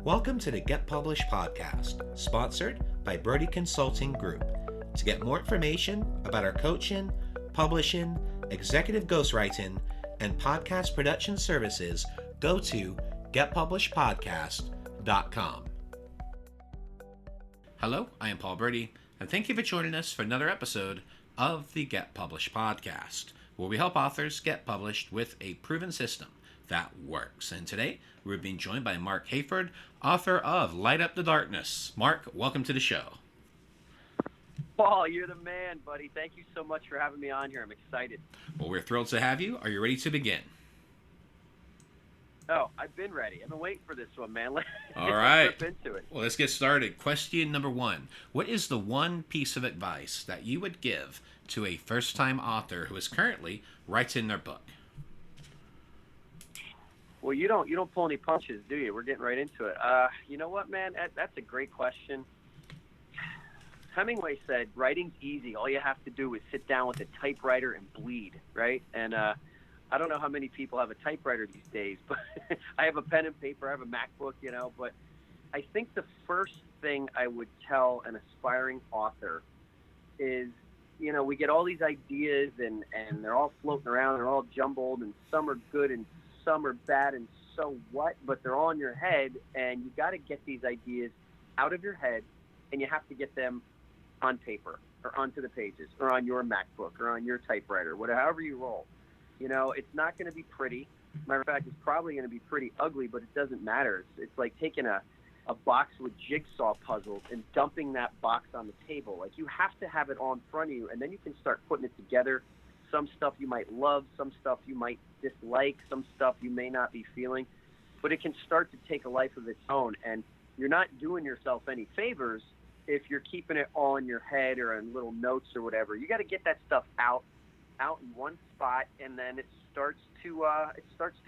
Welcome to the Get Published podcast, sponsored by Brodie Consulting Group. To get more information about our coaching, publishing, executive ghostwriting, and podcast production services, go to getpublishedpodcast.com. Hello, I am Paul Brodie, and thank you for joining us for another episode of the Get Published podcast, where we help authors get published with a proven system that works. And today, we're being joined by Marc Hayford, author of Light Up the Darkness. Marc, welcome to the show. Paul, you're the man, buddy. Thank you so much for having me on here. I'm excited. Well, we're thrilled to have you. Are you ready to begin? Oh, I've been ready. I've been waiting for this one, man. All right. Let's jump into it. Well, let's get started. Question number one. What is the one piece of advice that you would give to a first-time author who is currently writing their book? Well, you don't pull any punches, do you? We're getting right into it. You know what, man? That's a great question. Hemingway said, writing's easy. All you have to do is sit down with a typewriter and bleed, right? And I don't know how many people have a typewriter these days, but I have a pen and paper. I have a MacBook, but I think the first thing I would tell an aspiring author is, we get all these ideas and they're all floating around. They're all jumbled, and some are good and some are bad, and so what? But they're all in your head, and you got to get these ideas out of your head, and you have to get them on paper or onto the pages or on your MacBook or on your typewriter, however you roll. It's not going to be pretty. Matter of fact, it's probably going to be pretty ugly, but it doesn't matter. It's like taking a box with jigsaw puzzles and dumping that box on the table. Like, you have to have it all in front of you, and then you can start putting it together. Some stuff you might love, some stuff you might dislike, some stuff you may not be feeling, but it can start to take a life of its own. And you're not doing yourself any favors if you're keeping it all in your head or in little notes or whatever. You got to get that stuff out in one spot, and then it starts to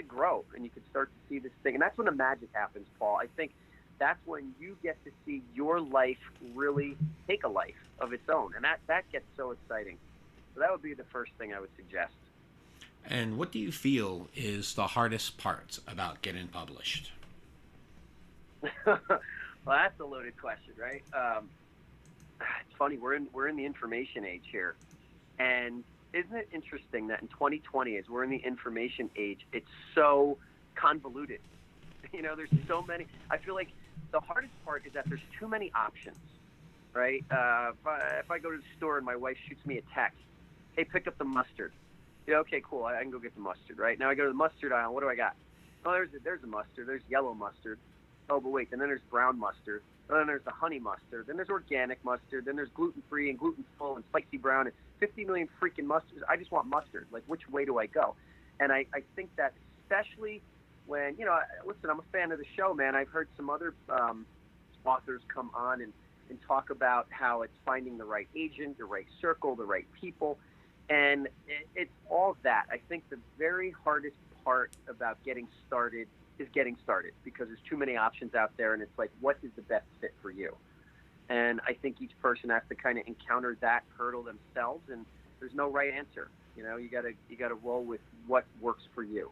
grow, and you can start to see this thing. And that's when the magic happens, Paul. I think that's when you get to see your life really take a life of its own, and that gets so exciting. So that would be the first thing I would suggest. And what do you feel is the hardest part about getting published? Well, that's a loaded question, right? It's funny, we're in the information age here, and isn't it interesting that in 2020, as we're in the information age, it's so convoluted. There's so many. I feel like the hardest part is that there's too many options, right? If I go to the store and my wife shoots me a text, hey, pick up the mustard. Okay, cool. I can go get the mustard, right? Now I go to the mustard aisle. What do I got? Oh, there's a mustard. There's yellow mustard. Oh, but wait. And then there's brown mustard. And then there's the honey mustard. Then there's organic mustard. Then there's gluten-free and gluten-full and spicy brown and 50 million freaking mustards. I just want mustard. Like, which way do I go? And I think that especially when, listen, I'm a fan of the show, man. I've heard some other authors come on and talk about how it's finding the right agent, the right circle, the right people. And it's all that. I think the very hardest part about getting started is getting started, because there's too many options out there, and it's like, what is the best fit for you? And I think each person has to kind of encounter that hurdle themselves, and there's no right answer. You gotta roll with what works for you.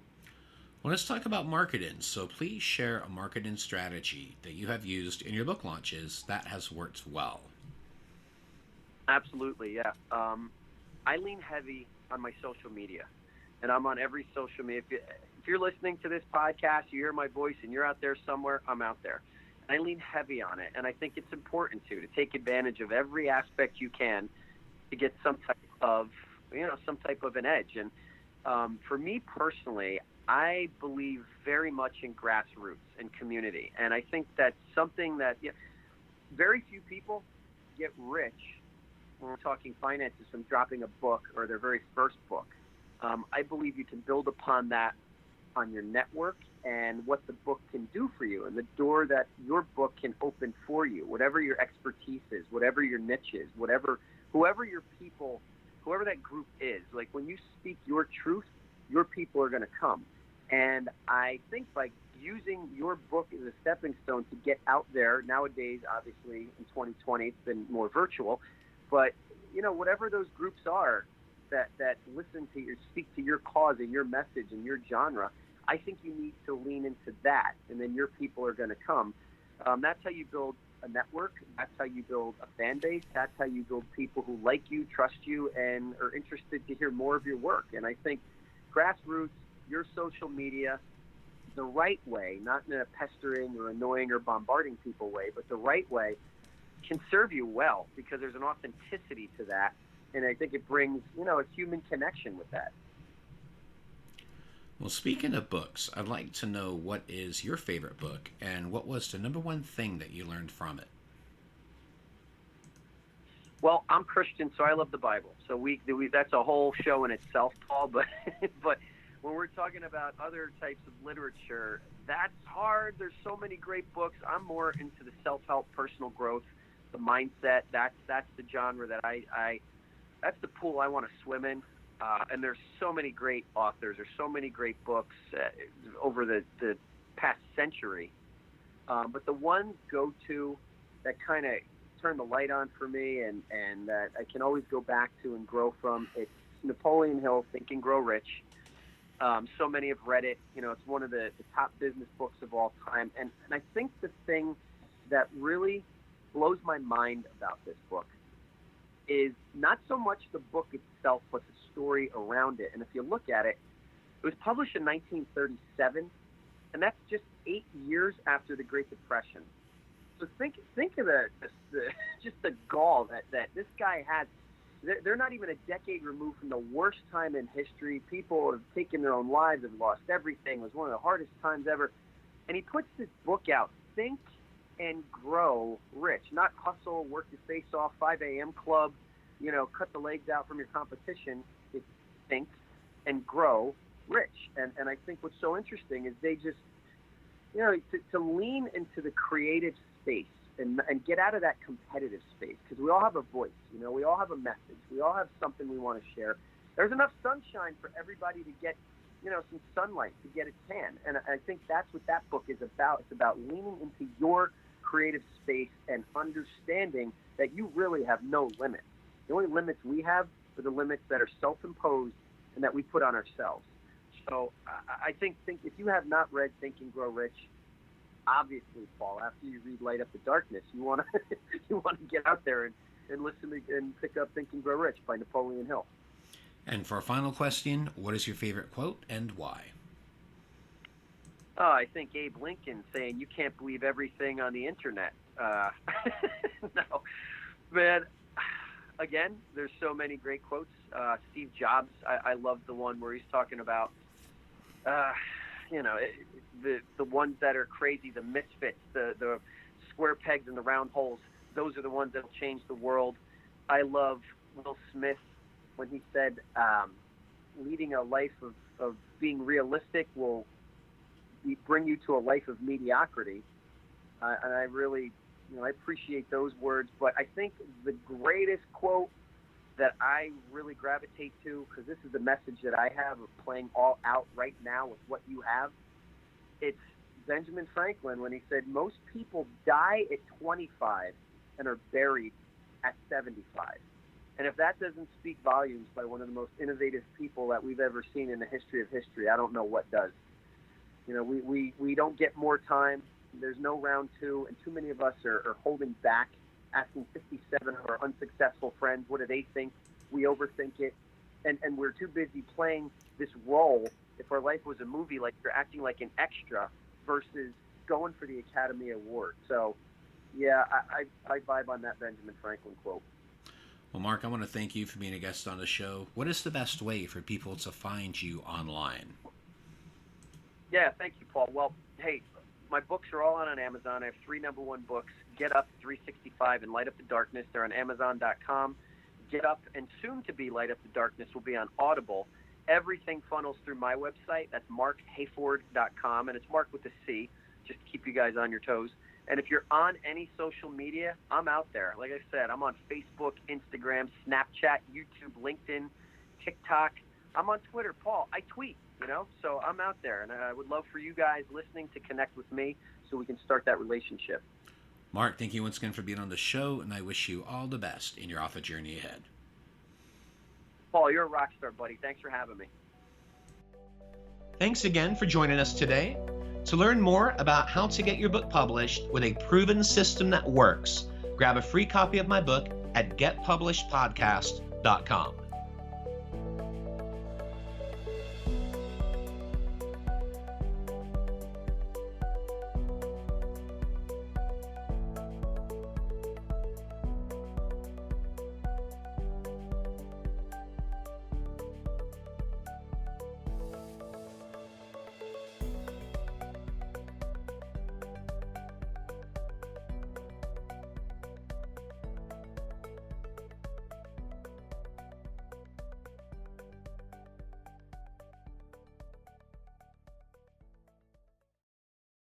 Well, let's talk about marketing. So please share a marketing strategy that you have used in your book launches that has worked well. Absolutely, yeah. I lean heavy on my social media, and I'm on every social media. If you're listening to this podcast, you hear my voice, and you're out there somewhere, I'm out there. I lean heavy on it, and I think it's important to take advantage of every aspect you can to get some type of an edge. And for me personally, I believe very much in grassroots and community, and I think that's something that very few people get rich when we're talking finances from dropping a book or their very first book. I believe you can build upon that on your network and what the book can do for you, and the door that your book can open for you, whatever your expertise is, whatever your niche is, whoever your people, whoever that group is. Like, when you speak your truth, your people are going to come. And I think by using your book as a stepping stone to get out there, nowadays, obviously in 2020, it's been more virtual, but whatever those groups are that listen to speak to your cause and your message and your genre, I think you need to lean into that, and then your people are going to come. That's how you build a network. That's how you build a fan base. That's how you build people who like you, trust you, and are interested to hear more of your work. And I think grassroots, your social media, the right way, not in a pestering or annoying or bombarding people way, but the right way can serve you well, because there's an authenticity to that. And I think it brings, a human connection with that. Well, speaking of books, I'd like to know what is your favorite book and what was the number one thing that you learned from it? Well, I'm Christian, so I love the Bible. So we that's a whole show in itself, Paul. But but when we're talking about other types of literature, that's hard. There's so many great books. I'm more into the self-help, personal growth, the mindset. That's the genre that I that's the pool I want to swim in. And there's so many great authors. There's so many great books over the past century. But the one go-to that kind of turned the light on for me and that I can always go back to and grow from, it's Napoleon Hill, Think and Grow Rich. So many have read it. It's one of the top business books of all time. And I think the thing that really blows my mind about this book is not so much the book itself, but the story around it. And if you look at it, it was published in 1937, and that's just 8 years after the Great Depression. So think of the just the gall that this guy had. They're not even a decade removed from the worst time in history. People have taken their own lives, have lost everything. It was one of the hardest times ever. And he puts this book out, Think and Grow Rich. Not hustle, work your face off, 5 a.m. club, cut the legs out from your competition. It's Think and Grow Rich. And I think what's so interesting is they just, to lean into the creative space and get out of that competitive space, because we all have a voice, we all have a message, we all have something we want to share. There's enough sunshine for everybody to get, some sunlight, to get a tan. And I think that's what that book is about. It's about leaning into your creative space and understanding that you really have no limits. The only limits we have are the limits that are self-imposed and that we put on ourselves. So I think if you have not read Think and Grow Rich, obviously, Paul, after you read Light Up the Darkness, you want to get out there and listen and pick up Think and Grow Rich by Napoleon Hill. And for our final question, what is your favorite quote and why? Oh, I think Abe Lincoln saying, "You can't believe everything on the internet." No, man. Again, there's so many great quotes. Steve Jobs, I love the one where he's talking about, the ones that are crazy, the misfits, the square pegs and the round holes. Those are the ones that'll change the world. I love Will Smith when he said, leading a life of being realistic will bring you to a life of mediocrity. And I really, I appreciate those words. But I think the greatest quote that I really gravitate to, because this is the message that I have of playing all out right now with what you have, it's Benjamin Franklin when he said, most people die at 25 and are buried at 75. And if that doesn't speak volumes by one of the most innovative people that we've ever seen in the history of history, I don't know what does. We don't get more time. There's no round two, and too many of us are holding back, asking 57 of our unsuccessful friends, what do they think? We overthink it, and we're too busy playing this role. If our life was a movie, like you're acting like an extra versus going for the Academy Award. So, yeah, I vibe on that Benjamin Franklin quote. Well, Marc, I want to thank you for being a guest on the show. What is the best way for people to find you online? Yeah, thank you, Paul. Well, hey, my books are all on Amazon. I have 3 number one books, Get Up, 365, and Light Up the Darkness. They're on Amazon.com. Get Up and soon to be Light Up the Darkness will be on Audible. Everything funnels through my website. That's marchayford.com, and it's Marc with a C, just to keep you guys on your toes. And if you're on any social media, I'm out there. Like I said, I'm on Facebook, Instagram, Snapchat, YouTube, LinkedIn, TikTok. I'm on Twitter. Paul, I tweet, so I'm out there. And I would love for you guys listening to connect with me so we can start that relationship. Marc, thank you once again for being on the show, and I wish you all the best in your author journey ahead. Paul, you're a rock star, buddy. Thanks for having me. Thanks again for joining us today. To learn more about how to get your book published with a proven system that works, grab a free copy of my book at getpublishedpodcast.com.